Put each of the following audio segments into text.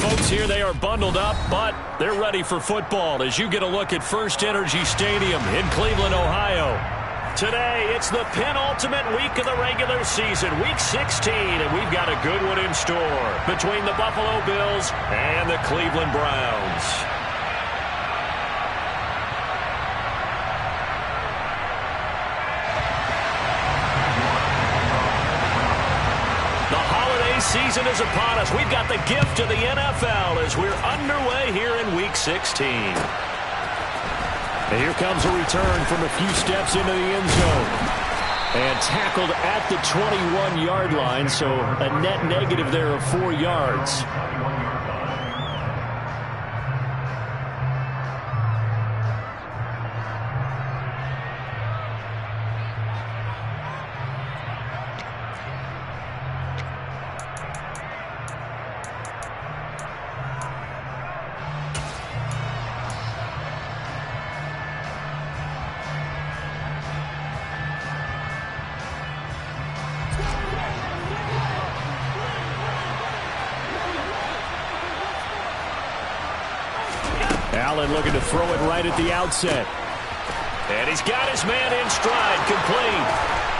folks here, they are bundled up, but they're ready for football as you get a look at First Energy Stadium in Cleveland, Ohio. Today, it's the penultimate week of the regular season, Week 16, and we've got a good one in store between the Buffalo Bills and the Cleveland Browns. Season is upon us. We've got the gift of the NFL as we're underway here in Week 16. And here comes a return from a few steps into the end zone. And tackled at the 21-yard line, so a net negative there of 4 yards. Allen looking to throw it right at the outset. And he's got his man in stride, complete.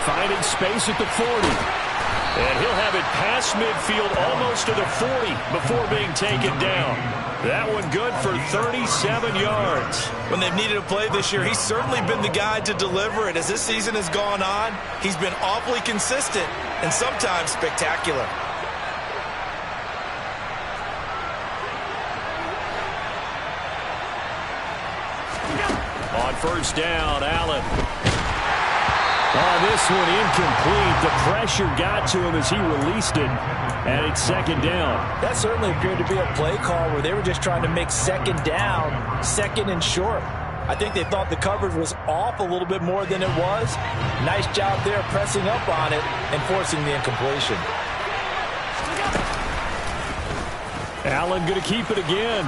Finding space at the 40. And he'll have it past midfield almost to the 40 before being taken down. That one good for 37 yards. When they've needed a play this year, he's certainly been the guy to deliver it. As this season has gone on, he's been awfully consistent and sometimes spectacular. On first down, Allen. Oh, this one incomplete. The pressure got to him as he released it, and it's second down. That certainly appeared to be a play call where they were just trying to make second down, second and short. I think they thought the coverage was off a little bit more than it was. Nice job there pressing up on it and forcing the incompletion. Allen going to keep it again.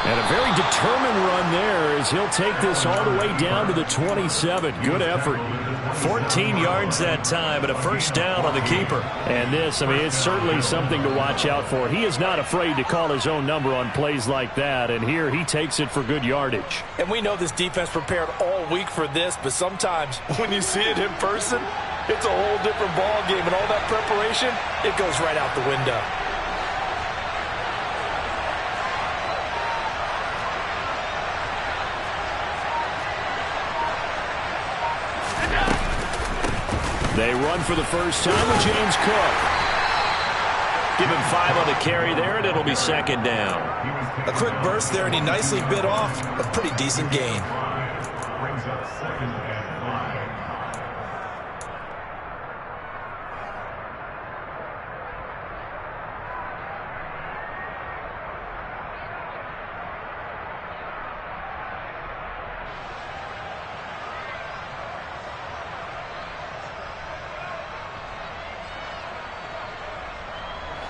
And a very determined run there as he'll take this all the way down to the 27. Good effort. 14 yards that time and a first down on the keeper. And this, I mean, it's certainly something to watch out for. He is not afraid to call his own number on plays like that. And here he takes it for good yardage. And we know this defense prepared all week for this, but sometimes when you see it in person, it's a whole different ball game. And all that preparation, it goes right out the window. They run for the first time with James Cook. Give him 5 on the carry there, and it'll be second down. A quick burst there, and he nicely bit off a pretty decent gain.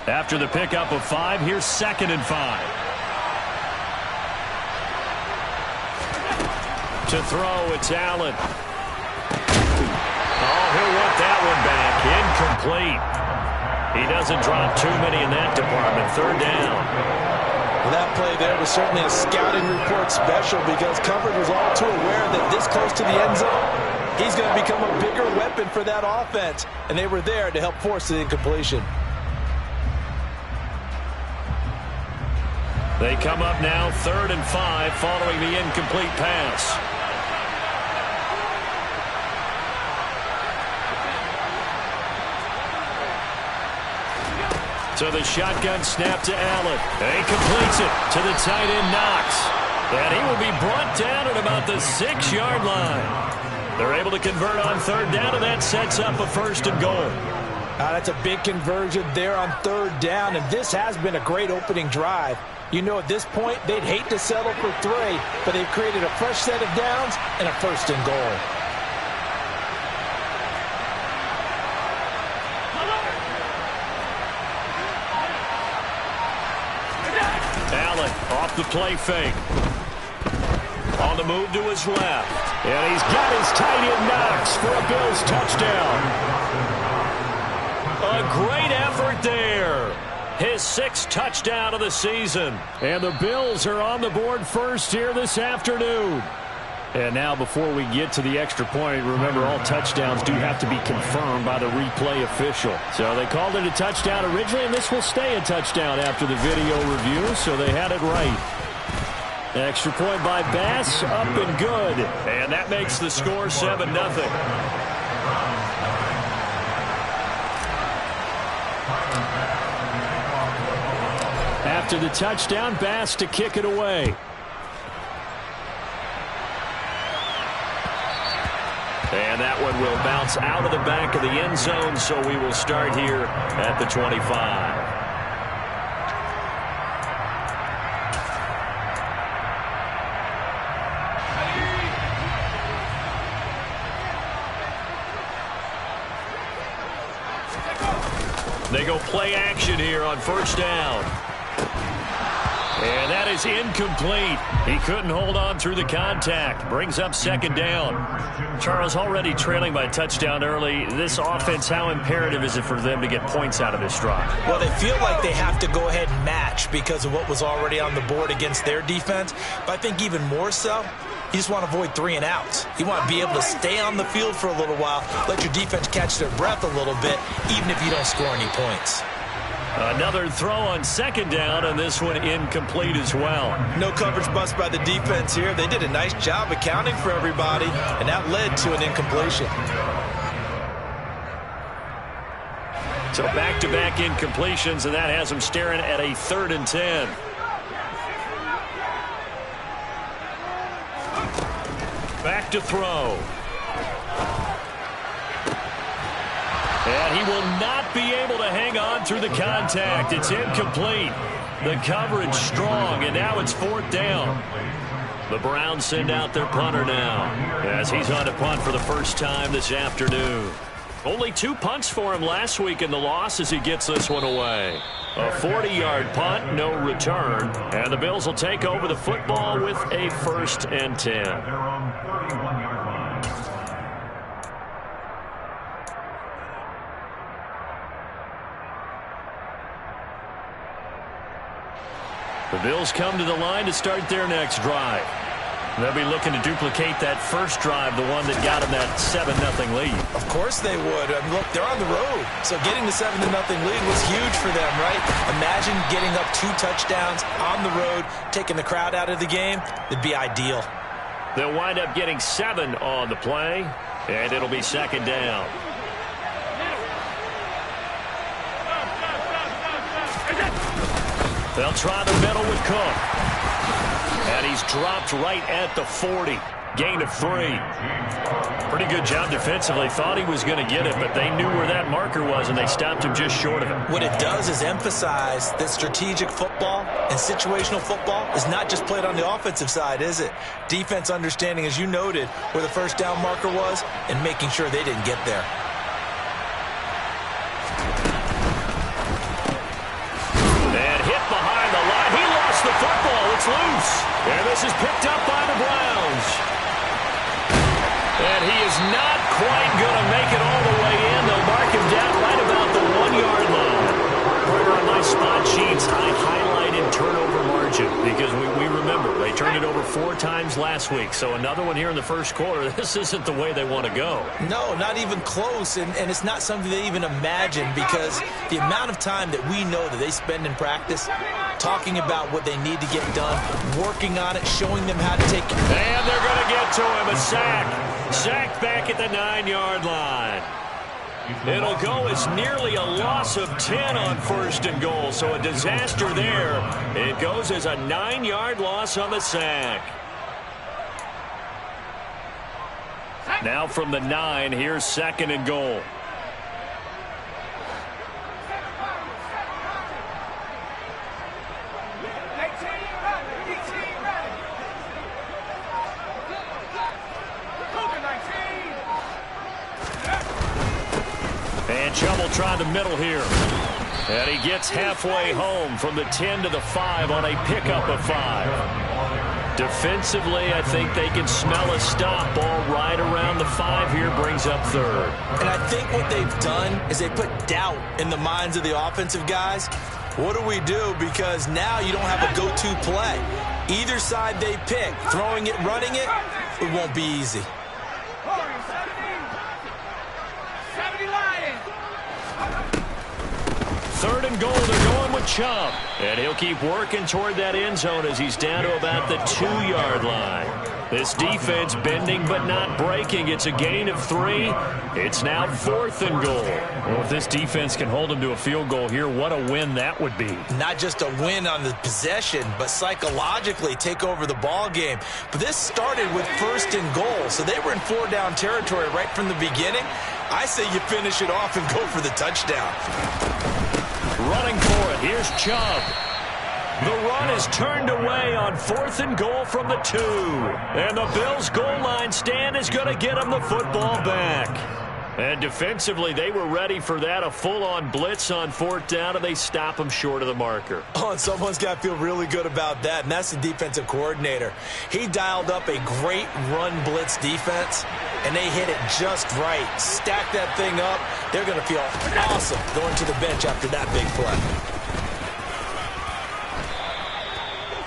After the pickup of 5, here's second and 5. To throw, it's Allen. Oh, he'll want that one back. Incomplete. He doesn't drop too many in that department. Third down. Well, that play there was certainly a scouting report special because coverage was all too aware that this close to the end zone, he's going to become a bigger weapon for that offense. And they were there to help force the incompletion. They come up now, 3rd and 5, following the incomplete pass. So the shotgun snap to Allen. He completes it to the tight end, Knox. And he will be brought down at about the 6-yard line. They're able to convert on 3rd down, and that sets up a 1st and goal. That's a big conversion there on 3rd down, and this has been a great opening drive. You know, at this point, they'd hate to settle for 3, but they've created a fresh set of downs and a 1st and goal. Allen off the play fake. On the move to his left. And he's got his tight end Knox for a Bills touchdown. A great effort there. his 6th touchdown of the season. And the Bills are on the board first here this afternoon. And now before we get to the extra point, remember all touchdowns do have to be confirmed by the replay official. So they called it a touchdown originally, and this will stay a touchdown after the video review, so they had it right. Extra point by Bass, up and good. And that makes the score 7-0. After the touchdown, Bass to kick it away. And that one will bounce out of the back of the end zone, so we will start here at the 25. They go play action here on first down. And that is incomplete. He couldn't hold on through the contact. Brings up second down. Charles, already trailing by a touchdown early. This offense, how imperative is it for them to get points out of this drive? Well, they feel like they have to go ahead and match because of what was already on the board against their defense. But I think even more so, you just want to avoid 3 and outs. You want to be able to stay on the field for a little while, let your defense catch their breath a little bit, even if you don't score any points. Another throw on second down, and this one incomplete as well. No coverage bust by the defense here. They did a nice job accounting for everybody, and that led to an incompletion. So back-to-back incompletions, and that has them staring at a 3rd and 10. Back to throw. And he will not be able to hang on through the contact. It's incomplete. The coverage strong, and now it's 4th down. The Browns send out their punter now as he's on to punt for the first time this afternoon. Only 2 punts for him last week in the loss as he gets this one away. A 40-yard punt, no return. And the Bills will take over the football with a 1st and 10. The Bills come to the line to start their next drive. They'll be looking to duplicate that first drive, the one that got them that 7-0 lead. Of course they would. Look, they're on the road, so getting the 7-0 lead was huge for them, right? Imagine getting up 2 touchdowns on the road, taking the crowd out of the game. It'd be ideal. They'll wind up getting 7 on the play, and it'll be second down. They'll try the middle with Cook. And he's dropped right at the 40. Gain of 3. Pretty good job defensively. Thought he was going to get it, but they knew where that marker was, and they stopped him just short of it. What it does is emphasize that strategic football and situational football is not just played on the offensive side, is it? Defense understanding, as you noted, where the first down marker was and making sure they didn't get there. The football, it's loose. And this is picked up by the Browns. And he is not quite going to make it all the way in. They'll mark him down right about the 1-yard line. Right on my spot sheets, I highlighted turnover margin because we remember they turned it over 4 times last week. So another one here in the first quarter. This isn't the way they want to go. No, not even close. And it's not something they even imagine because the amount of time that we know that they spend in practice talking about what they need to get done, working on it, showing them how to take it. And they're going to get to him. A sack. Sacked back at the 9-yard line. It'll go as nearly a loss of 10 on 1st and goal. So a disaster there. It goes as a 9-yard loss on the sack. Now from the 9, here's 2nd and goal. And Chubb will try the middle here. And he gets halfway home from the 10 to the 5 on a pickup of 5. Defensively, I think they can smell a stop. Ball right around the 5 here, brings up 3rd. And I think what they've done is they put doubt in the minds of the offensive guys. What do we do? Because now you don't have a go-to play. Either side they pick, throwing it, running it, it won't be easy. Third and goal, they're going with Chubb. And he'll keep working toward that end zone as he's down to about the 2-yard line. This defense bending but not breaking. It's a gain of 3. It's now 4th and goal. Well, if this defense can hold them to a field goal here, what a win that would be. Not just a win on the possession, but psychologically take over the ball game. But this started with 1st and goal, so they were in 4-down territory right from the beginning. I say you finish it off and go for the touchdown. Running for it, here's Chubb. The run is turned away on 4th and goal from the 2. And the Bills' goal line stand is going to get them the football back. And defensively, they were ready for that, a full-on blitz on 4th down, and they stop them short of the marker. Oh, and someone's got to feel really good about that, and that's the defensive coordinator. He dialed up a great run blitz defense, and they hit it just right. Stack that thing up. They're going to feel awesome going to the bench after that big play.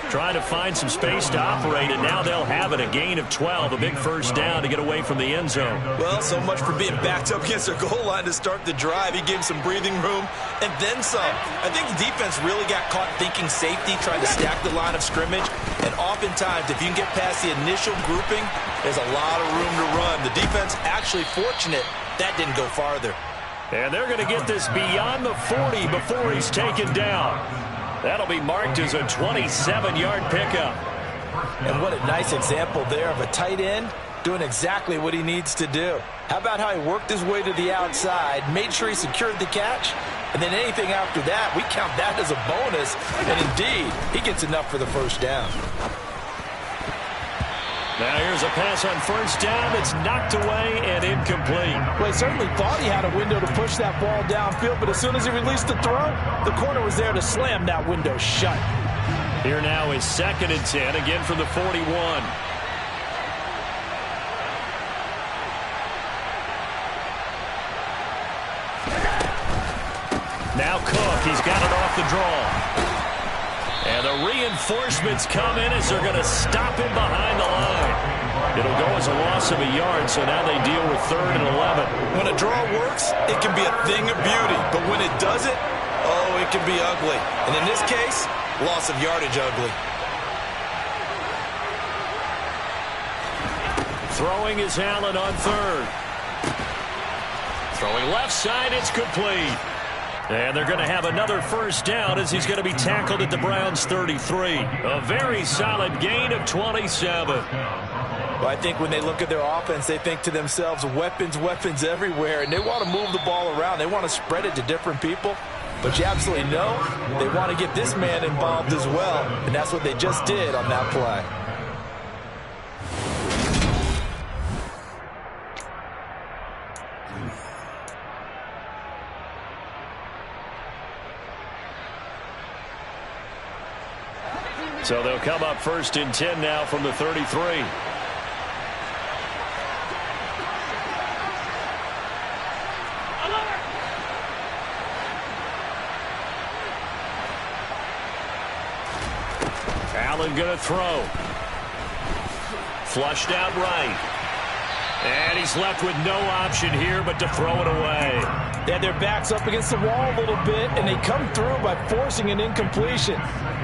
Trying to find some space to operate, and now they'll have it. A gain of 12, a big first down to get away from the end zone. Well, so much for being backed up against their goal line to start the drive. He gave some breathing room and then some. I think the defense really got caught thinking safety, trying to stack the line of scrimmage. And oftentimes, if you can get past the initial grouping, there's a lot of room to run. The defense actually fortunate that didn't go farther. And they're going to get this beyond the 40 before he's taken down. That'll be marked as a 27-yard pickup. And what a nice example there of a tight end doing exactly what he needs to do. How about how he worked his way to the outside, made sure he secured the catch, and then anything after that, we count that as a bonus. And indeed, he gets enough for the first down. Now here's a pass on 1st down that's knocked away and incomplete. Well, he certainly thought he had a window to push that ball downfield, but as soon as he released the throw, the corner was there to slam that window shut. Here now is 2nd and 10, again from the 41. Now Cook, he's got it off the draw. And the reinforcements come in as they're going to stop him behind the line. It'll go as a loss of a yard, so now they deal with 3rd and 11. When a draw works, it can be a thing of beauty. But when it doesn't, oh, it can be ugly. And in this case, loss of yardage ugly. Throwing is Allen on 3rd. Throwing left side, it's complete. And they're going to have another first down as he's going to be tackled at the Browns' 33. A very solid gain of 27. Well, I think when they look at their offense, they think to themselves, weapons, weapons everywhere, and they want to move the ball around. They want to spread it to different people. But you absolutely know they want to get this man involved as well, and that's what they just did on that play. So they'll come up 1st and 10 now from the 33. Allen going to throw. Flushed out right. And he's left with no option here but to throw it away. They had their backs up against the wall a little bit, and they come through by forcing an incompletion.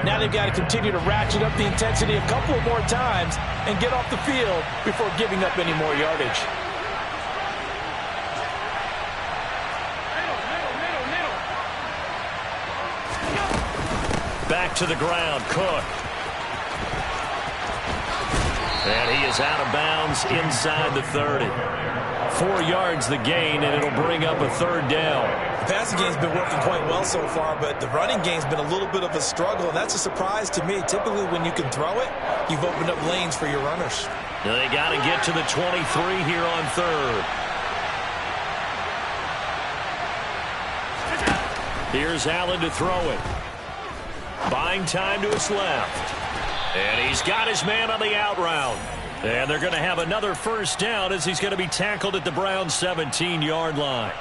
Now they've got to continue to ratchet up the intensity a couple of more times and get off the field before giving up any more yardage. Back to the ground, Cook. And he is out of bounds inside the 30. 4 yards the gain, and it'll bring up a 3rd down. The passing game's been working quite well so far, but the running game's been a little bit of a struggle, and that's a surprise to me. Typically, when you can throw it, you've opened up lanes for your runners. Now they got to get to the 23 here on 3rd. Here's Allen to throw it. Buying time to his left. And he's got his man on the out route. And they're going to have another first down as he's going to be tackled at the Browns' 17-yard line.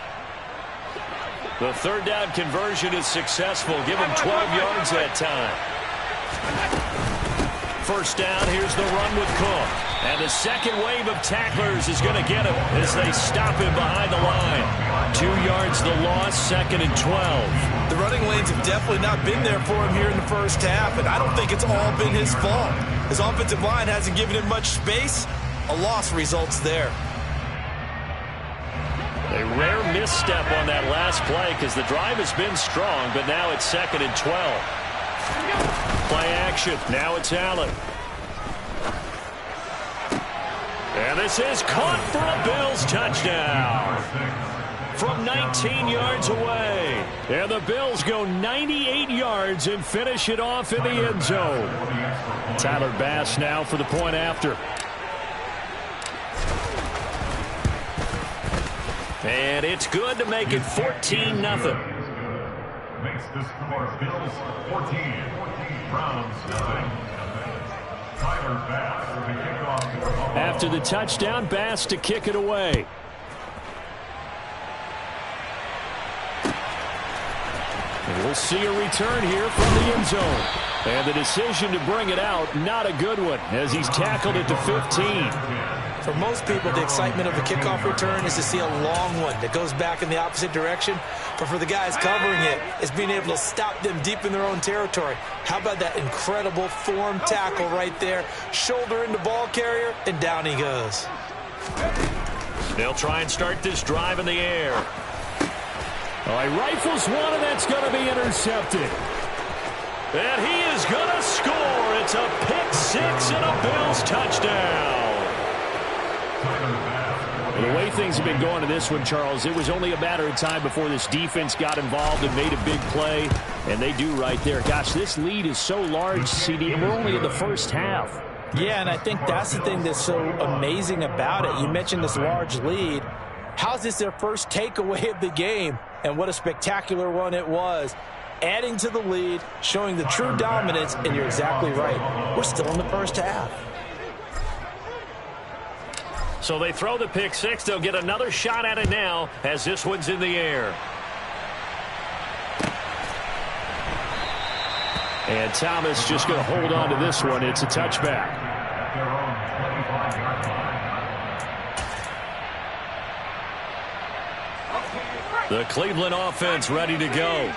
The third down conversion is successful. Give him 12 yards that time. First down, here's the run with Cook. And the second wave of tacklers is going to get him as they stop him behind the line. 2 yards the loss, 2nd and 12. The running lanes have definitely not been there for him here in the first half, and I don't think it's all been his fault. His offensive line hasn't given him much space. A loss results there. A rare misstep on that last play because the drive has been strong, but now it's 2nd and 12. Play action. Now it's Allen. And this is caught for a Bills touchdown from 19 yards away. And the Bills go 98 yards and finish it off in the end zone. Tyler Bass now for the point after. And it's good to make it 14-0. Makes the score Bills 14, Browns 9. Tyler Bass for the kickoff. After the touchdown, Bass to kick it away. And we'll see a return here from the end zone. And the decision to bring it out, not a good one, as he's tackled at the 15. For most people, the excitement of a kickoff return is to see a long one that goes back in the opposite direction. But for the guys covering it, it's being able to stop them deep in their own territory. How about that incredible form tackle right there? Shoulder into ball carrier, and down he goes. They'll try and start this drive in the air. Oh, he rifles one, and that's going to be intercepted. And he is going to score. It's a pick six and a Bills touchdown. The way things have been going to this one, Charles, it was only a matter of time before this defense got involved and made a big play, and they do right there. Gosh, this lead is so large, CD, and we're only in the first half. Yeah, and I think that's the thing that's so amazing about it. You mentioned this large lead. How's this their first takeaway of the game? And what a spectacular one it was. Adding to the lead, showing the true dominance, and you're exactly right. We're still in the first half. So they throw the pick six. They'll get another shot at it now as this one's in the air. And Thomas just going to hold on to this one. It's a touchback. The Cleveland offense ready to go.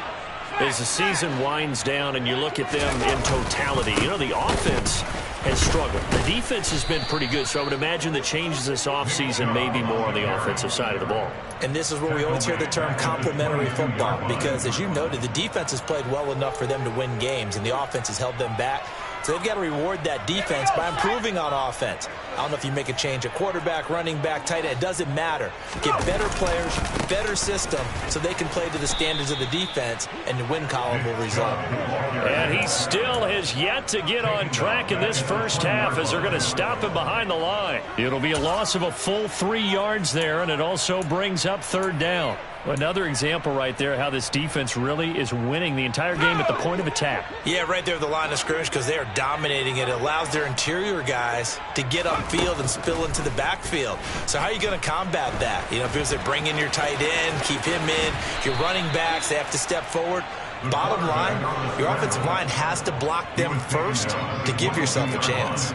As the season winds down and you look at them in totality, you know, the offense has struggled. The defense has been pretty good, so I would imagine the changes this offseason may be more on the offensive side of the ball. And this is where we always hear the term complementary football, because as you noted, the defense has played well enough for them to win games, and the offense has held them back. So they've got to reward that defense by improving on offense. I don't know if you make a change at quarterback, running back, tight end. It doesn't matter. Get better players, better system, so they can play to the standards of the defense, and the win column will result. And he still has yet to get on track in this first half as they're going to stop him behind the line. It'll be a loss of a full 3 yards there, and it also brings up third down. Another example right there how this defense really is winning the entire game at the point of attack. Yeah, right there at the line of scrimmage, because they are dominating it. It allows their interior guys to get upfield and spill into the backfield. So how are you going to combat that? You know, if it was to bring in your tight end, keep him in, your running backs, they have to step forward. Bottom line, your offensive line has to block them first to give yourself a chance.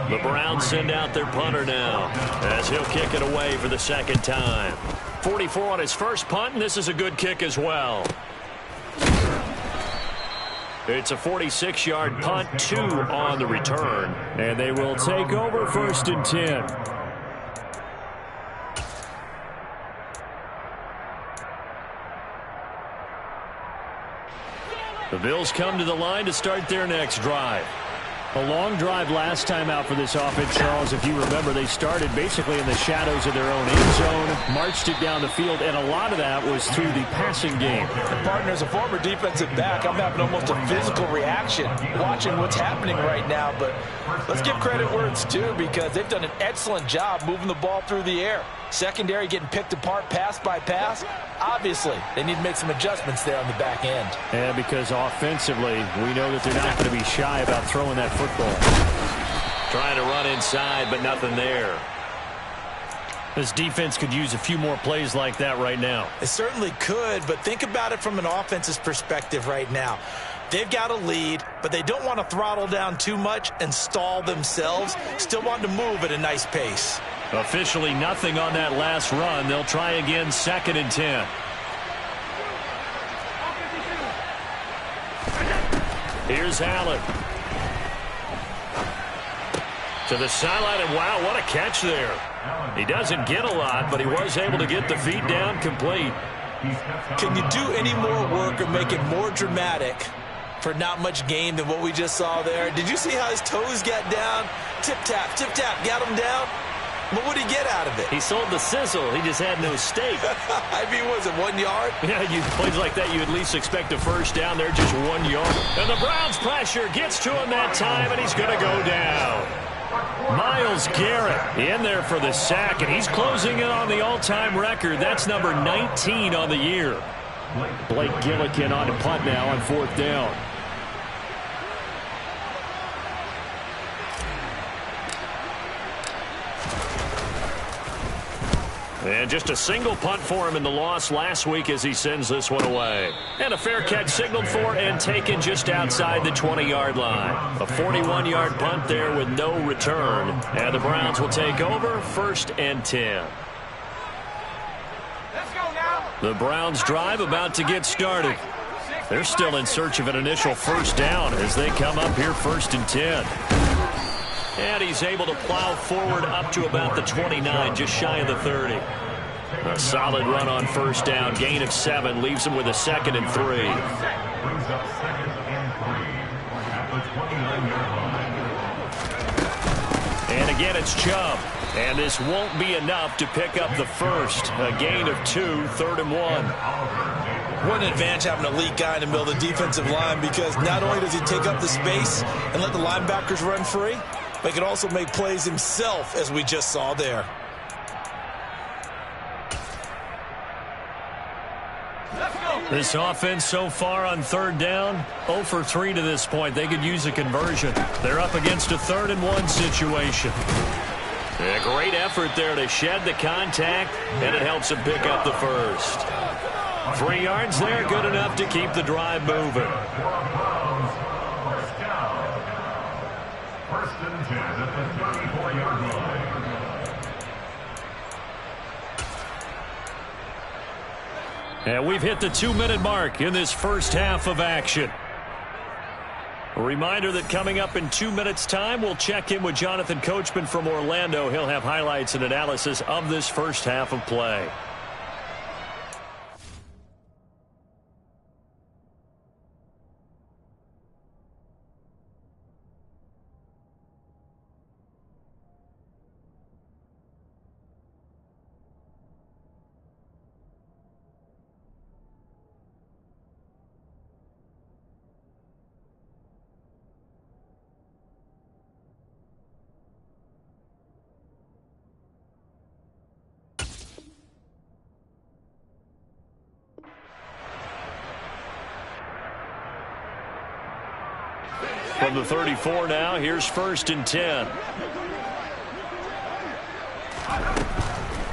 The Browns send out their punter now as he'll kick it away for the second time. 44 on his first punt, and this is a good kick as well. It's a 46-yard punt, 2 on the return, and they will take over 1st and 10. The Bills come to the line to start their next drive. A long drive last time out for this offense, Charles. If you remember, they started basically in the shadows of their own end zone, marched it down the field, and a lot of that was through the passing game. And partner, as a former defensive back, I'm having almost a physical reaction watching what's happening right now. But let's give credit where it's due, because they've done an excellent job moving the ball through the air. Secondary getting picked apart pass by pass. Obviously, they need to make some adjustments there on the back end. And because offensively, we know that they're not going to be shy about throwing that football. Trying to run inside, but nothing there. This defense could use a few more plays like that right now. It certainly could, but think about it from an offense's perspective right now. They've got a lead, but they don't want to throttle down too much and stall themselves. Still want to move at a nice pace. Officially nothing on that last run. They'll try again, 2nd and 10. Here's Allen. To the sideline, and wow, what a catch there. He doesn't get a lot, but he was able to get the feet down complete. Can you do any more work or make it more dramatic for not much gain than what we just saw there? Did you see how his toes got down? Tip-tap, got him down. But what did he get out of it? He sold the sizzle. He just had no steak. I mean, was it 1 yard? Yeah, plays like that, you at least expect a first down. They're just 1 yard. And the Browns pressure gets to him that time, and he's going to go down. Myles Garrett in there for the sack, and he's closing in on the all-time record. That's number 19 on the year. Blake Gillikin on to punt now on 4th down. And just a single punt for him in the loss last week as he sends this one away. And a fair catch signaled for and taken just outside the 20-yard line. A 41-yard punt there with no return. And the Browns will take over, 1st and 10. The Browns drive about to get started. They're still in search of an initial first down as they come up here 1st and 10. And he's able to plow forward up to about the 29, just shy of the 30. A solid run on 1st down. Gain of 7 leaves him with a 2nd and 3. Brings up 2nd and 3 at the 29-yard line. And again, it's Chubb. And this won't be enough to pick up the first. A gain of 2, 3rd and 1. What an advantage having an elite guy in the middle of the defensive line, because not only does he take up the space and let the linebackers run free, but he can also make plays himself, as we just saw there. This offense so far on 3rd down, 0 for 3 to this point. They could use a conversion. They're up against a 3rd and 1 situation. A great effort there to shed the contact, and it helps him pick up the first. 3 yards there, good enough to keep the drive moving. 1st and 10 at the 34-yard line. And we've hit the 2-minute mark in this first half of action. A reminder that coming up in 2 minutes' time, we'll check in with Jonathan Coachman from Orlando. He'll have highlights and analysis of this first half of play. From the 34 now, here's 1st and 10.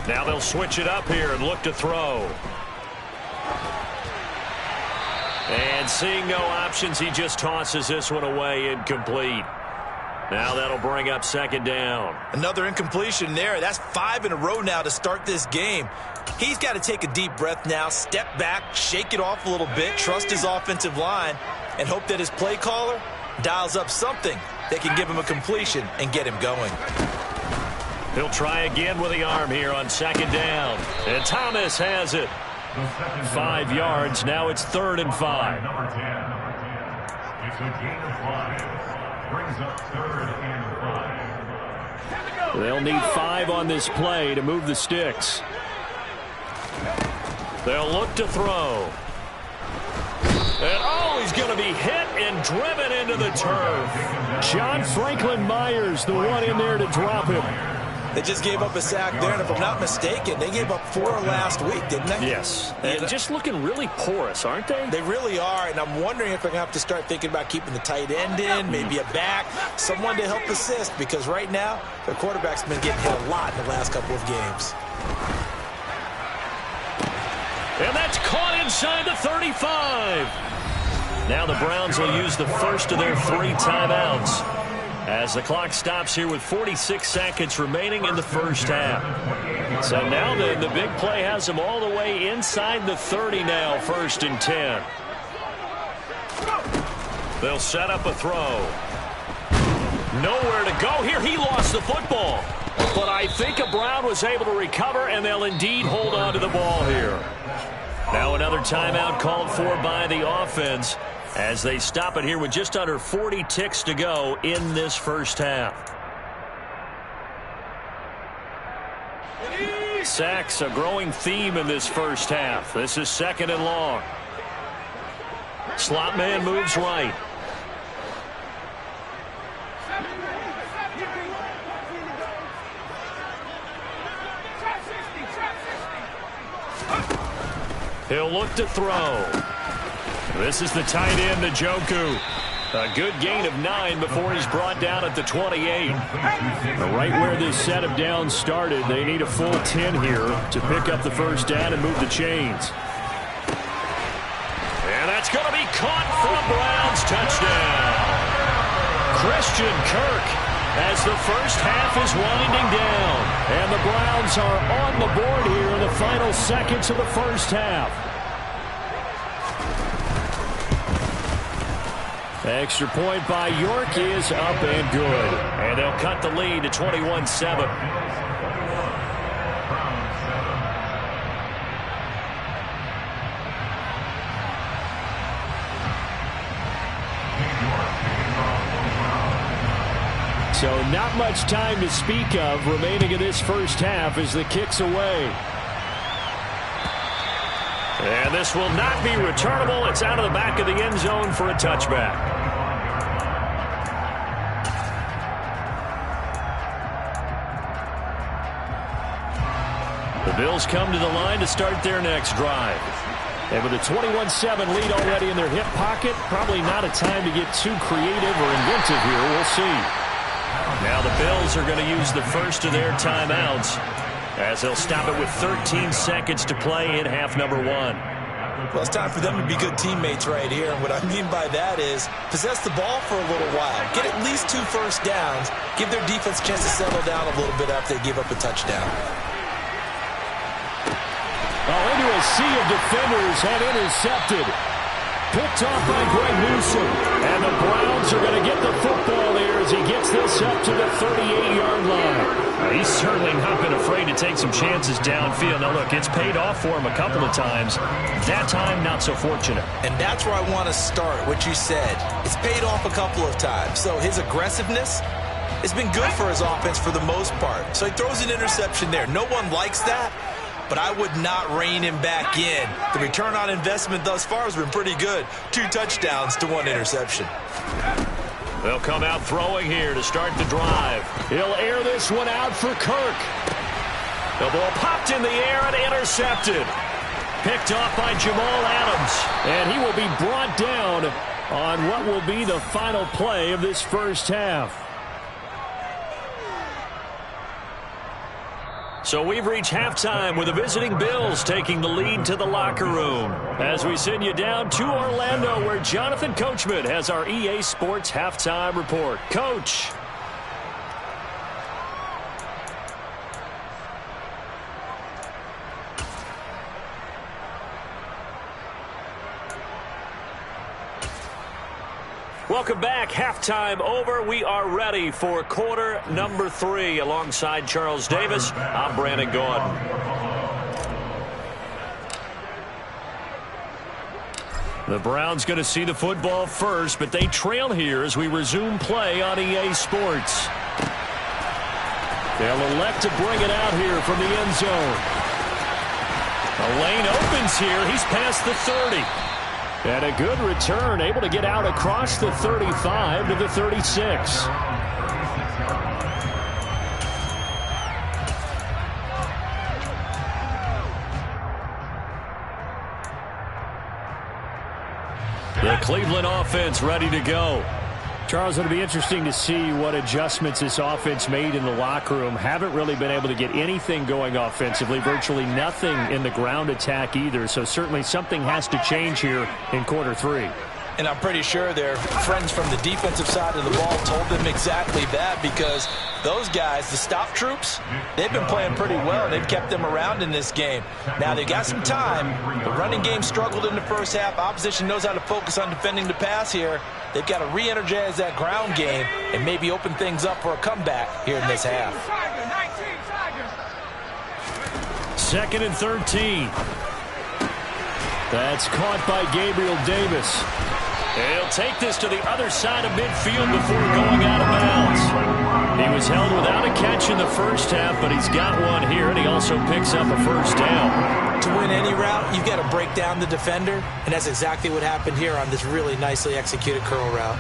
Now they'll switch it up here and look to throw. And seeing no options, he just tosses this one away, incomplete. Now that'll bring up 2nd down. Another incompletion there. That's 5 in a row now to start this game. He's got to take a deep breath now, step back, shake it off a little bit, trust his offensive line, and hope that his play caller dials up something that can give him a completion and get him going. He'll try again with the arm here on 2nd down. And Thomas has it. 5 yards. Now it's 3rd and 5. Number 10. It's a gain of 5. Brings up 3rd and 5. They'll need 5 on this play to move the sticks. They'll look to throw. And oh, he's going to be hit and driven into the turf. John Franklin Myers, the one in there to drop him. They just gave up a sack there, and if I'm not mistaken, they gave up 4 last week, didn't they? Yes. And just looking really porous, aren't they? They really are, and I'm wondering if they're going to have to start thinking about keeping the tight end in, maybe a back, someone to help assist, because right now, their quarterback's been getting hit a lot in the last couple of games. And that's caught inside the 35. Now the Browns will use the first of their 3 timeouts as the clock stops here with 46 seconds remaining in the first half. So now the big play has them all the way inside the 30 now, 1st and 10. They'll set up a throw. Nowhere to go here. He lost the football. But I think a Brown was able to recover, and they'll indeed hold on to the ball here. Now another timeout called for by the offense as they stop it here with just under 40 ticks to go in this first half. Sacks, a growing theme in this first half. This is 2nd and long. Slot man moves right. He'll look to throw. This is the tight end, Njoku. A good gain of 9 before he's brought down at the 28. Right where this set of downs started, they need a full 10 here to pick up the first down and move the chains. And that's going to be caught for a Browns touchdown. Christian Kirk as the first half is winding down. And the Browns are on the board here in the final seconds of the first half. Extra point by York is up and good. And they'll cut the lead to 21-7. So not much time to speak of remaining in this first half as the kick's away. And this will not be returnable. It's out of the back of the end zone for a touchback. The Bills come to the line to start their next drive. And with a 21-7 lead already in their hip pocket, probably not a time to get too creative or inventive here. We'll see. Now the Bills are going to use the first of their timeouts as they'll stop it with 13 seconds to play in half number 1. Well, it's time for them to be good teammates right here. And what I mean by that is possess the ball for a little while. Get at least 2 first downs. Give their defense a chance to settle down a little bit after they give up a touchdown. Oh, into a sea of defenders and intercepted. Picked off by Greg Newsome. And the Browns are going to get the football here as he gets this up to the 38-yard line. He's certainly not been afraid to take some chances downfield. Now, look, it's paid off for him a couple of times. That time, not so fortunate. And that's where I want to start, what you said. It's paid off a couple of times. So his aggressiveness has been good for his offense for the most part. So he throws an interception there. No one likes that. But I would not rein him back in. The return on investment thus far has been pretty good. 2 touchdowns to 1 interception. They'll come out throwing here to start the drive. He'll air this one out for Kirk. The ball popped in the air and intercepted. Picked off by Jamal Adams. And he will be brought down on what will be the final play of this first half. So we've reached halftime with the visiting Bills taking the lead to the locker room. As we send you down to Orlando where Jonathan Coachman has our EA Sports Halftime Report. Coach. Welcome back. Halftime over. We are ready for quarter number 3. Alongside Charles Davis, I'm Brandon Gaudin. The Browns going to see the football first, but they trail here as we resume play on EA Sports. They'll elect to bring it out here from the end zone. The lane opens here. He's past the 30. And a good return, able to get out across the 35 to the 36. The Cleveland offense ready to go. Charles, it'll be interesting to see what adjustments this offense made in the locker room. Haven't really been able to get anything going offensively, virtually nothing in the ground attack either. So certainly something has to change here in quarter three. And I'm pretty sure their friends from the defensive side of the ball told them exactly that, because those guys, the stop troops, they've been playing pretty well. They've kept them around in this game. Now, they got some time. The running game struggled in the first half. Opposition knows how to focus on defending the pass here. They've got to re-energize that ground game and maybe open things up for a comeback here in this half. 2nd and 13. That's caught by Gabriel Davis. He'll take this to the other side of midfield before going out of bounds. He was held without a catch in the first half, but he's got one here, and he also picks up a first down. To win any route, you've got to break down the defender, and that's exactly what happened here on this really nicely executed curl route.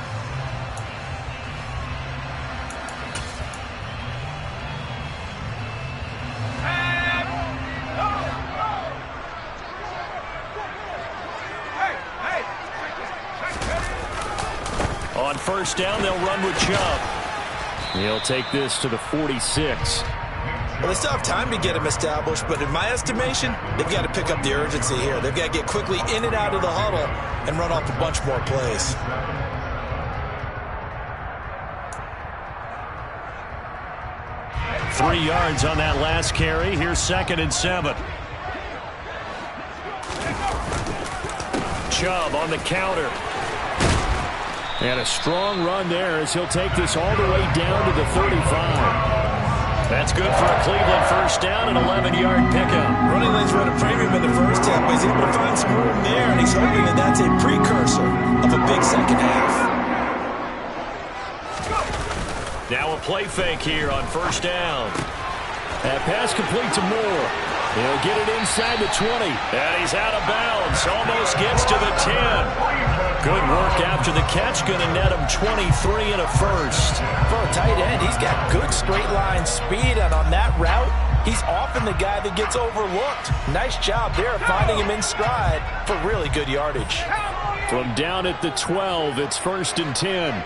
On first down, they'll run with Chubb. He'll take this to the 46. Well, they still have time to get him established, but in my estimation, they've got to pick up the urgency here. They've got to get quickly in and out of the huddle and run off a bunch more plays. Three yards on that last carry. Here's 2nd and 7. Chubb on the counter. And a strong run there as he'll take this all the way down to the 35. That's good for a Cleveland first down, an 11-yard pickup. Running lanes run a premium in the first half, but he's able to find some room there, and he's hoping that that's a precursor of a big second half. Now a play fake here on first down. That pass complete to Moore. He'll get it inside the 20. And he's out of bounds. Almost gets to the 10. Good work after the catch. Going to net him 23 and a first. For a tight end, he's got good straight line speed, and on that route, he's often the guy that gets overlooked. Nice job there finding him in stride for really good yardage. From down at the 12, it's 1st and 10.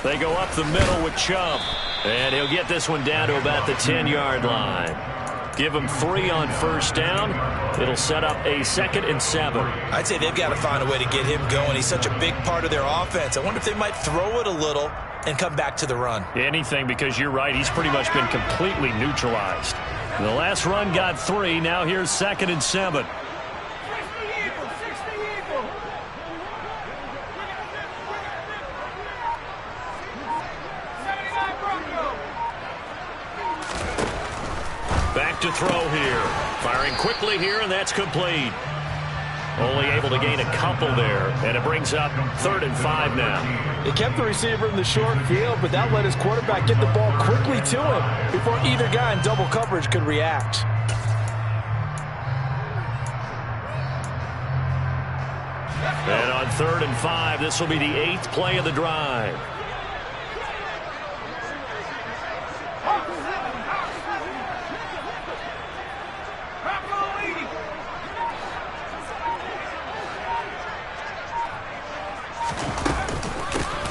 They go up the middle with Chubb. And he'll get this one down to about the 10-yard line. Give him 3 on first down. It'll set up a 2nd and 7. I'd say they've got to find a way to get him going. He's such a big part of their offense. I wonder if they might throw it a little and come back to the run. Anything, because you're right. He's pretty much been completely neutralized. The last run got 3. Now here's 2nd and 7. Back to throw here. Firing quickly here, and that's complete. Only able to gain a couple there, and it brings up 3rd and 5 now. They kept the receiver in the short field, but that let his quarterback get the ball quickly to him before either guy in double coverage could react. And on 3rd and 5, this will be the 8th play of the drive.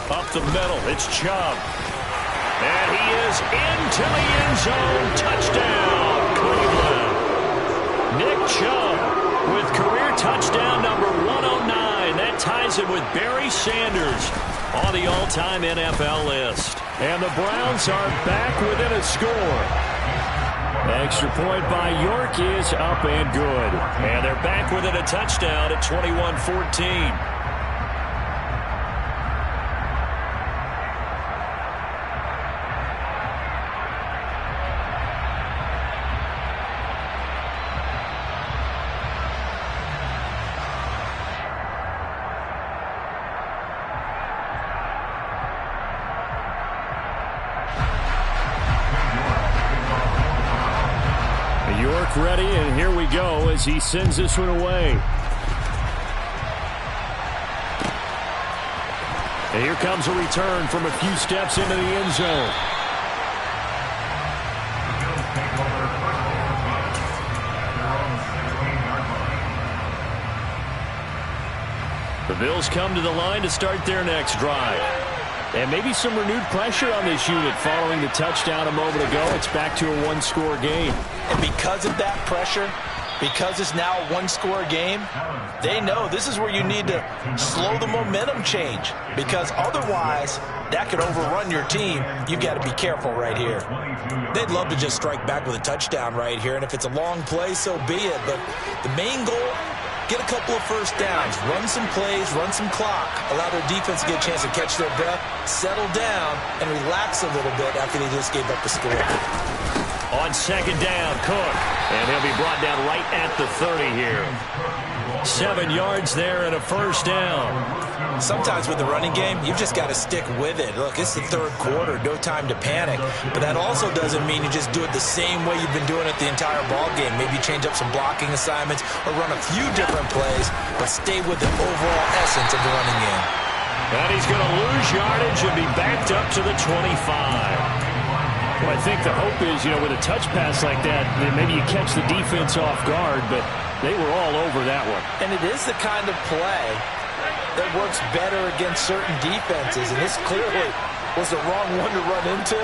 Up the middle, it's Chubb. And he is into the end zone. Touchdown, Cleveland. Nick Chubb with career touchdown number 109. That ties him with Barry Sanders on the all-time NFL list. And the Browns are back within a score. Extra point by York is up and good. And they're back within a touchdown at 21-14. York ready, and here we go as he sends this one away. And here comes a return from a few steps into the end zone. The Bills come to the line to start their next drive. And maybe some renewed pressure on this unit following the touchdown a moment ago. It's back to a one-score game. And because of that pressure, because it's now a one-score game, they know this is where you need to slow the momentum change, because otherwise that could overrun your team. You've got to be careful right here. They'd love to just strike back with a touchdown right here, and if it's a long play, so be it. But the main goal, get a couple of first downs, run some plays, run some clock, allow their defense to get a chance to catch their breath, settle down, and relax a little bit after they just gave up the score. On second down, Cook. And he'll be brought down right at the 30 here. 7 yards there and a first down. Sometimes with the running game, you've just got to stick with it. Look, it's the third quarter, no time to panic. But that also doesn't mean you just do it the same way you've been doing it the entire ball game. Maybe change up some blocking assignments or run a few different plays, but stay with the overall essence of the running game. And he's going to lose yardage and be backed up to the 25. Well, I think the hope is, with a touch pass like that, maybe you catch the defense off guard, but they were all over that one. And it is the kind of play that works better against certain defenses, and this clearly was the wrong one to run into.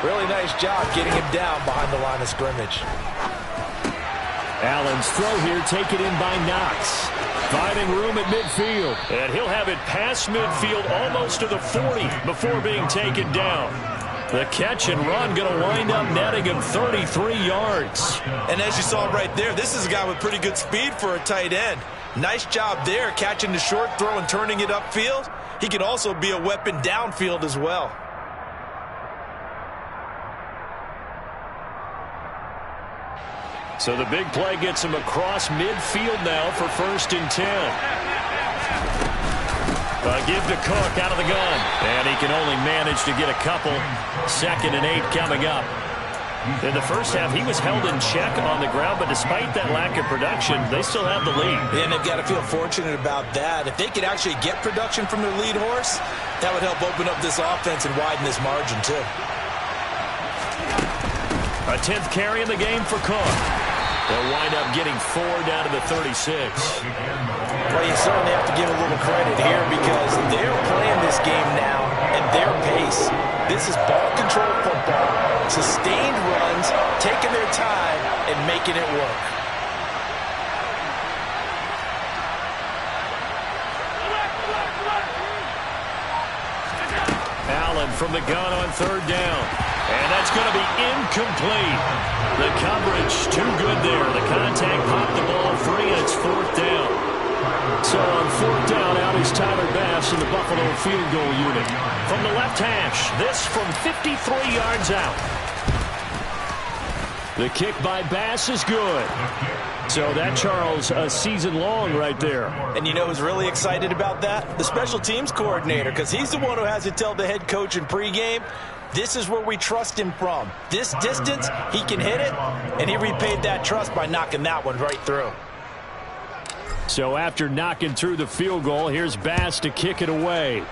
Really nice job getting him down behind the line of scrimmage. Allen's throw here taken in by Knox. Finding room at midfield. And he'll have it past midfield almost to the 40 before being taken down. The catch and run going to wind up netting him 33 yards. And as you saw right there, this is a guy with pretty good speed for a tight end. Nice job there, catching the short throw and turning it upfield. He can also be a weapon downfield as well. So the big play gets him across midfield now for 1st and 10. Give to Cook out of the gun. And he can only manage to get a couple. 2nd and 8 coming up. In the first half, he was held in check on the ground, but despite that lack of production, they still have the lead. And they've got to feel fortunate about that. If they could actually get production from their lead horse, that would help open up this offense and widen this margin too. A 10th carry in the game for Cook. They'll wind up getting 4 down to the 36. Well, you certainly have to give a little credit here because they're playing this game now at their pace. This is ball control football, sustained runs, taking their time and making it work. Allen from the gun on 3rd down. And that's going to be incomplete. The coverage too good there. The contact popped the ball free, and it's 4th down. So on 4th down, out is Tyler Bass in the Buffalo field goal unit. From the left hash, this from 53 yards out. The kick by Bass is good. So that, Charles, a season long right there. And you know who's really excited about that? The special teams coordinator, because he's the one who has to tell the head coach in pregame, this is where we trust him from. This distance, he can hit it, and he repaid that trust by knocking that one right through. So after knocking through the field goal, here's Bass to kick it away.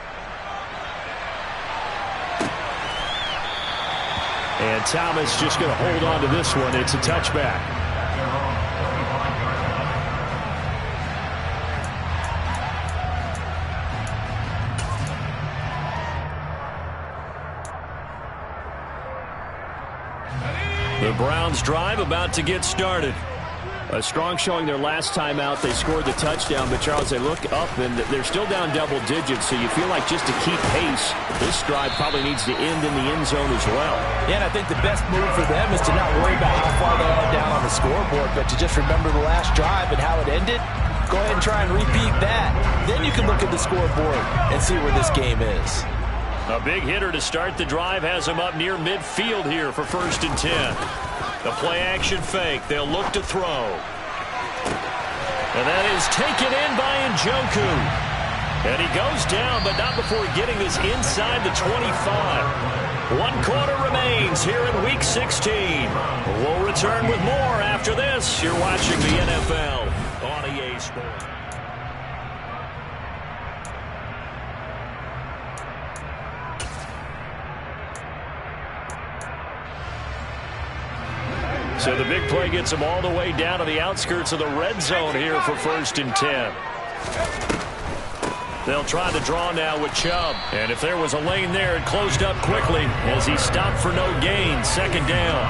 And Thomas just going to hold on to this one. It's a touchback. The Browns drive about to get started. A strong showing their last time out. They scored the touchdown, but Charles, they look up and they're still down double digits, so you feel like just to keep pace, this drive probably needs to end in the end zone as well. Yeah, and I think the best move for them is to not worry about how far they are down on the scoreboard, but to just remember the last drive and how it ended. Go ahead and try and repeat that. Then you can look at the scoreboard and see where this game is. A big hitter to start the drive has him up near midfield here for 1st and 10. The play-action fake. They'll look to throw. And that is taken in by Njoku. And he goes down, but not before getting this inside the 25. 1 quarter remains here in Week 16. We'll return with more after this. You're watching the NFL on EA Sports. So the big play gets him all the way down to the outskirts of the red zone here for 1st and 10. They'll try the draw now with Chubb. And if there was a lane there, it closed up quickly as he stopped for no gain. Second down.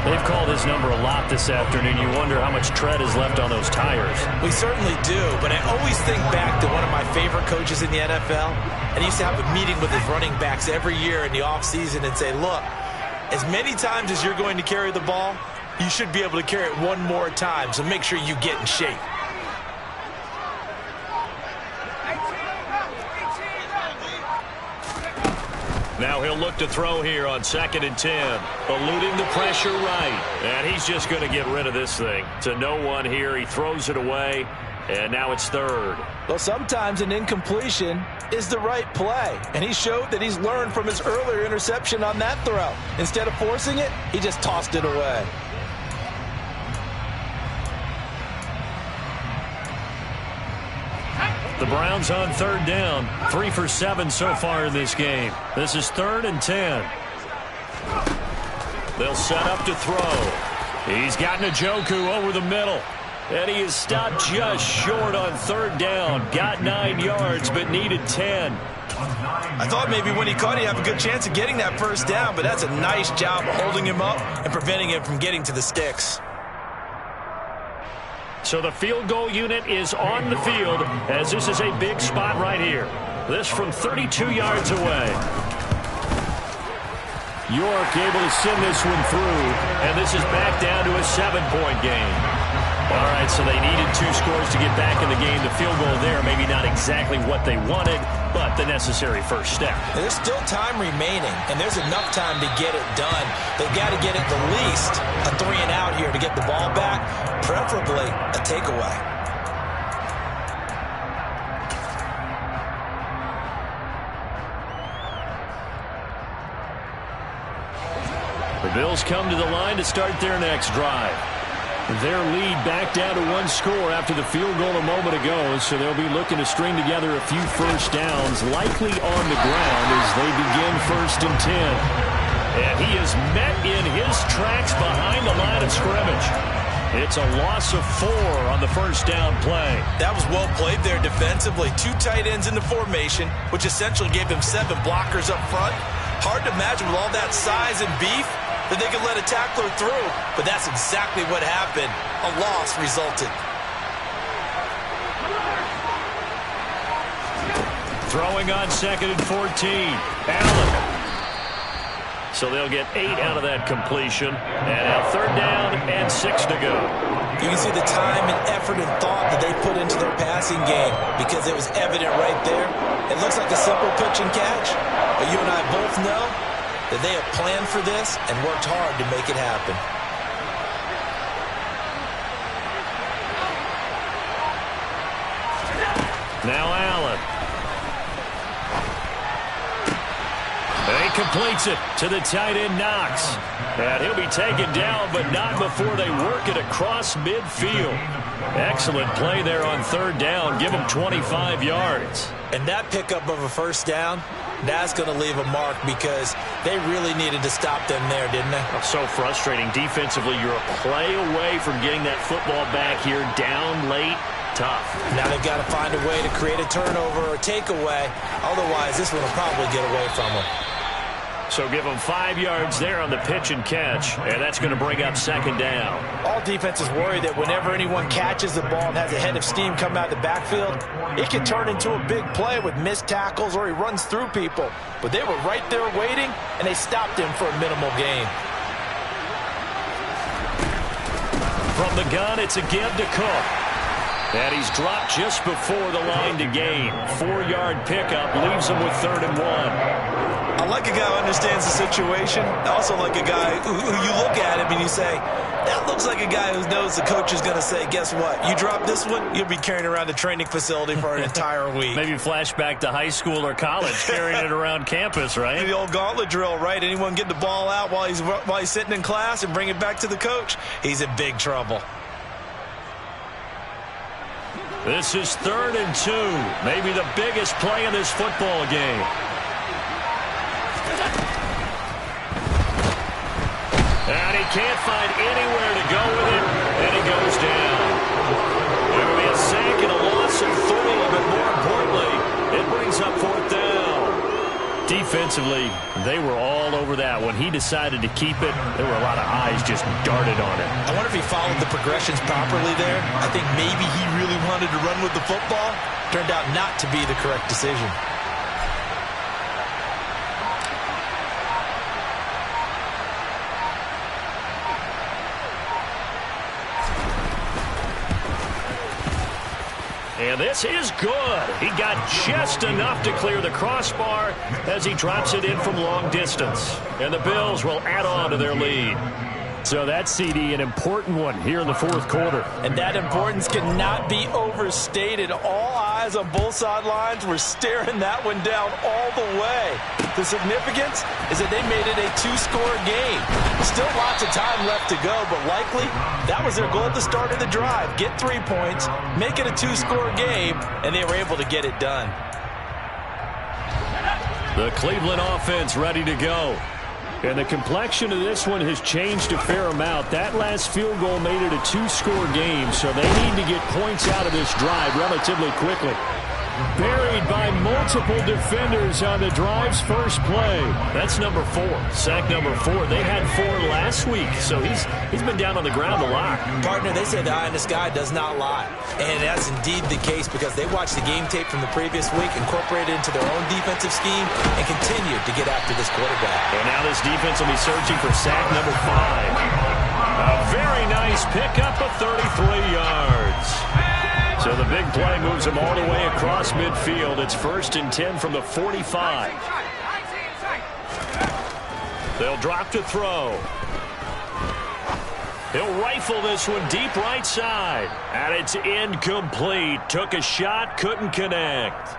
They've called his number a lot this afternoon. You wonder how much tread is left on those tires. We certainly do, but I always think back to one of my favorite coaches in the NFL. And he used to have a meeting with his running backs every year in the offseason and say, look, as many times as you're going to carry the ball, you should be able to carry it one more time, so make sure you get in shape. Now he'll look to throw here on 2nd and 10. Eluding the pressure right. And he's just going to get rid of this thing. To no one here. He throws it away. And now it's 3rd. Well, sometimes an incompletion is the right play. And he showed that he's learned from his earlier interception on that throw. Instead of forcing it, he just tossed it away. The Browns on 3rd down. 3 for 7 so far in this game. This is 3rd and 10. They'll set up to throw. He's got Njoku over the middle. And he is stopped just short on 3rd down. Got 9 yards, but needed 10. I thought maybe when he caught it, he'd have a good chance of getting that first down, but that's a nice job holding him up and preventing him from getting to the sticks. So the field goal unit is on the field as this is a big spot right here. This from 32 yards away. York able to send this one through, and this is back down to a 7-point game. All right, so they needed 2 scores to get back in the game. The field goal there, maybe not exactly what they wanted, but the necessary first step. There's still time remaining, and there's enough time to get it done. They've got to get at the least a 3 and out here to get the ball back, preferably a takeaway. The Bills come to the line to start their next drive. Their lead back down to 1 score after the field goal a moment ago, so they'll be looking to string together a few first downs, likely on the ground as they begin 1st and 10. And he is met in his tracks behind the line of scrimmage. It's a loss of 4 on the first down play. That was well played there defensively. 2 tight ends in the formation, which essentially gave them 7 blockers up front. Hard to imagine with all that size and beef that they could let a tackler through, but that's exactly what happened. A loss resulted. Throwing on 2nd and 14. Allen. So they'll get 8 out of that completion. And now 3rd down and 6 to go. You can see the time and effort and thought that they put into their passing game because it was evident right there. It looks like a simple pitch and catch, but you and I both know that they have planned for this and worked hard to make it happen. Now Allen. And he completes it to the tight end Knox. And he'll be taken down, but not before they work it across midfield. Excellent play there on 3rd down. Give them 25 yards. And that pickup of a first down, that's going to leave a mark because they really needed to stop them there, didn't they? So frustrating. Defensively, you're a play away from getting that football back here down late. Tough. Now they've got to find a way to create a turnover or takeaway. Otherwise, this one will probably get away from them. So give them 5 yards there on the pitch and catch, and that's going to bring up 2nd down. All defenses worry that whenever anyone catches the ball and has a head of steam come out of the backfield, it can turn into a big play with missed tackles or he runs through people. But they were right there waiting, and they stopped him for a minimal gain. From the gun, it's a give to Cook. And he's dropped just before the line to gain. 4-yard pickup leaves him with 3rd and 1. I like a guy who understands the situation. I also like a guy who you look at him and you say, that looks like a guy who knows the coach is going to say, guess what? You drop this one, you'll be carrying around the training facility for an entire week. Maybe flashback to high school or college, carrying it around campus, right? The old gauntlet drill, right? Anyone get the ball out while he's sitting in class and bring it back to the coach, he's in big trouble. This is 3rd and 2. Maybe the biggest play in this football game. And he can't find anywhere to go with it, and he goes down. There will be a sack and a loss of 3, but more importantly, Defensively, they were all over that. When he decided to keep it, there were a lot of eyes just darted on it. I wonder if he followed the progressions properly there. I think maybe he really wanted to run with the football. Turned out not to be the correct decision. And this is good. He got just enough to clear the crossbar as he drops it in from long distance. And the Bills will add on to their lead. So that CD, an important one here in the fourth quarter. And that importance cannot be overstated. All eyes on both sidelines were staring that one down all the way. The significance is that they made it a two-score game. Still lots of time left to go, but likely that was their goal at the start of the drive. Get 3 points, make it a two-score game, and they were able to get it done. The Cleveland offense ready to go. And the complexion of this one has changed a fair amount. That last field goal made it a two-score game, so they need to get points out of this drive relatively quickly. Buried by multiple defenders on the drive's first play. That's number 4. Sack number 4. They had 4 last week, so he's been down on the ground a lot. Partner, they say the eye in the sky does not lie. And that's indeed the case because they watched the game tape from the previous week, incorporated it into their own defensive scheme, and continued to get after this quarterback. And now this defense will be searching for sack number 5. A very nice pickup of 33 yards. So the big play moves them all the way across midfield. It's 1st and 10 from the 45. They'll drop to throw. He'll rifle this one deep right side. And it's incomplete. Took a shot, couldn't connect.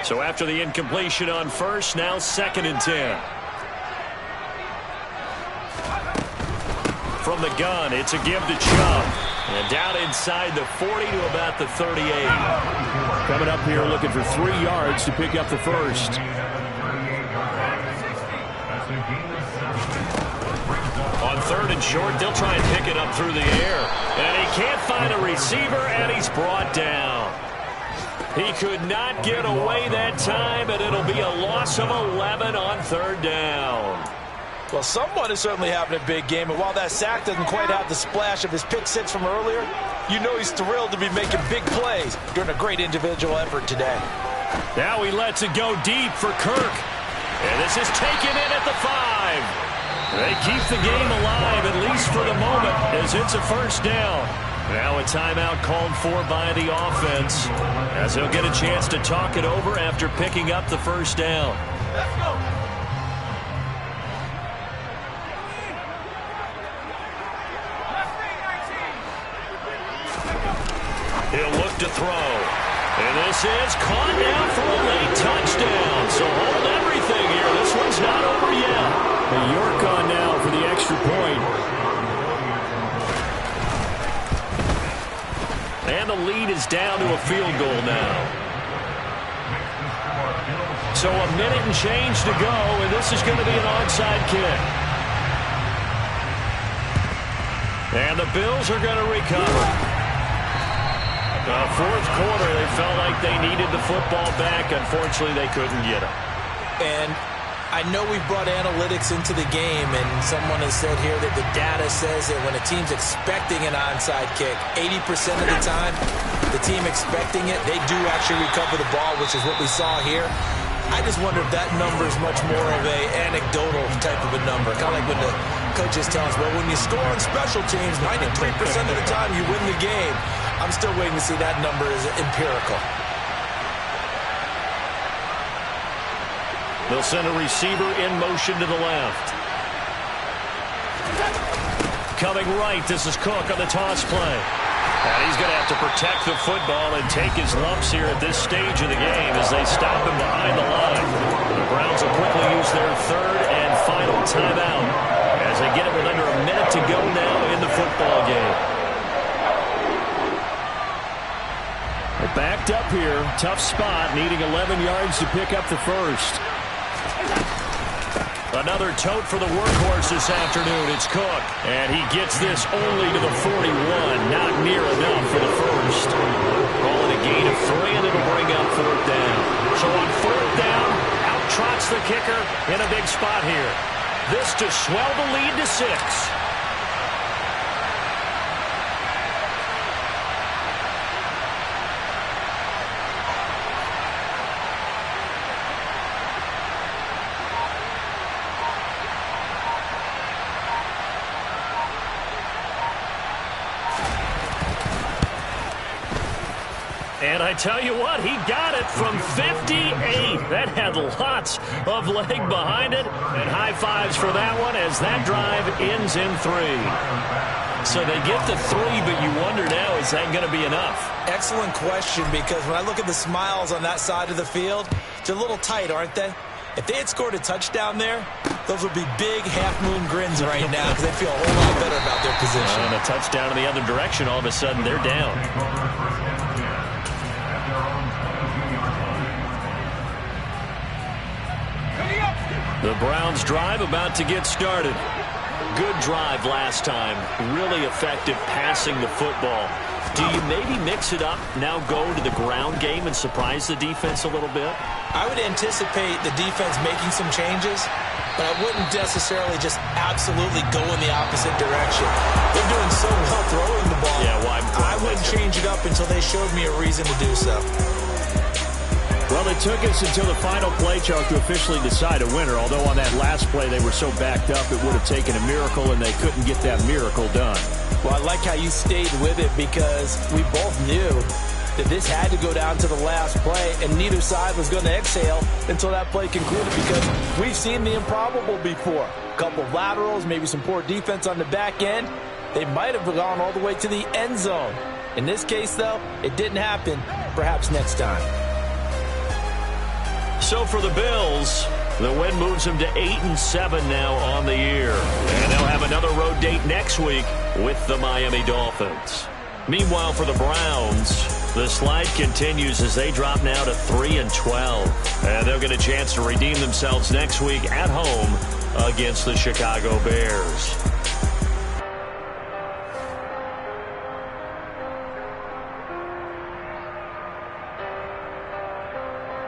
So after the incompletion on first, now 2nd and 10. From the gun, it's a give to Chubb. And down inside the 40 to about the 38. Coming up here looking for 3 yards to pick up the first. On 3rd and short, they'll try and pick it up through the air. And he can't find a receiver, and he's brought down. He could not get away that time, and it'll be a loss of 11 on 3rd down. Well, someone is certainly having a big game, and while that sack doesn't quite have the splash of his pick six from earlier, you know he's thrilled to be making big plays during a great individual effort today. Now he lets it go deep for Kirk. And this is taken in at the 5. They keep the game alive, at least for the moment, as it's a 1st down. Now a timeout called for by the offense, as they'll get a chance to talk it over after picking up the 1st down. Let's go. He'll look to throw. And this is caught down for a late touchdown. So hold everything here. This one's not over yet. The York on now for the extra point. And the lead is down to a field goal now. So a minute and change to go, and this is going to be an onside kick. And the Bills are going to recover. Fourth quarter, they felt like they needed the football back. Unfortunately, they couldn't get it. And I know we've brought analytics into the game, and someone has said here that the data says that when a team's expecting an onside kick, 80% of the time, the team expecting it, they do actually recover the ball, which is what we saw here. I just wonder if that number is much more of a anecdotal type of a number. Kind of like when the coaches tell us, well, when you score on special teams, 93% of the time you win the game. I'm still waiting to see that number is empirical. They'll send a receiver in motion to the left. Coming right, this is Cook on the toss play. And he's going to have to protect the football and take his lumps here at this stage of the game as they stop him behind the line. The Browns will quickly use their 3rd and final timeout as they get it with under a minute to go now in the football game. They're backed up here. Tough spot, needing 11 yards to pick up the first. Another tote for the workhorse this afternoon. It's Cook. And he gets this only to the 41. Not near enough for the first. Call it a gain of 3, and it'll bring up 4th down. So on 4th down, out trots the kicker in a big spot here. This to swell the lead to 6. And I tell you what, he got it from 58. That had lots of leg behind it. And high fives for that one as that drive ends in 3. So they get to 3, but you wonder now, is that going to be enough? Excellent question, because when I look at the smiles on that side of the field, they're a little tight, aren't they? If they had scored a touchdown there, those would be big half-moon grins right now because they feel a whole lot better about their position. And a touchdown in the other direction, all of a sudden they're down. The Browns drive about to get started. Good drive last time. Really effective passing the football. Do you maybe mix it up, now go to the ground game and surprise the defense a little bit? I would anticipate the defense making some changes, but I wouldn't necessarily just absolutely go in the opposite direction. They're doing so well throwing the ball. Yeah, well, I wouldn't change it up until they showed me a reason to do so. Well, it took us until the final play, Chuck, to officially decide a winner. Although on that last play they were so backed up, it would have taken a miracle, and they couldn't get that miracle done. Well, I like how you stayed with it, because we both knew that this had to go down to the last play, and neither side was going to exhale until that play concluded, because we've seen the improbable before. A couple of laterals, maybe some poor defense on the back end. They might have gone all the way to the end zone. In this case, though, it didn't happen. Perhaps next time. So for the Bills, the win moves them to 8-7 now on the year. And they'll have another road date next week with the Miami Dolphins. Meanwhile, for the Browns, the slide continues as they drop now to 3-12. And they'll get a chance to redeem themselves next week at home against the Chicago Bears.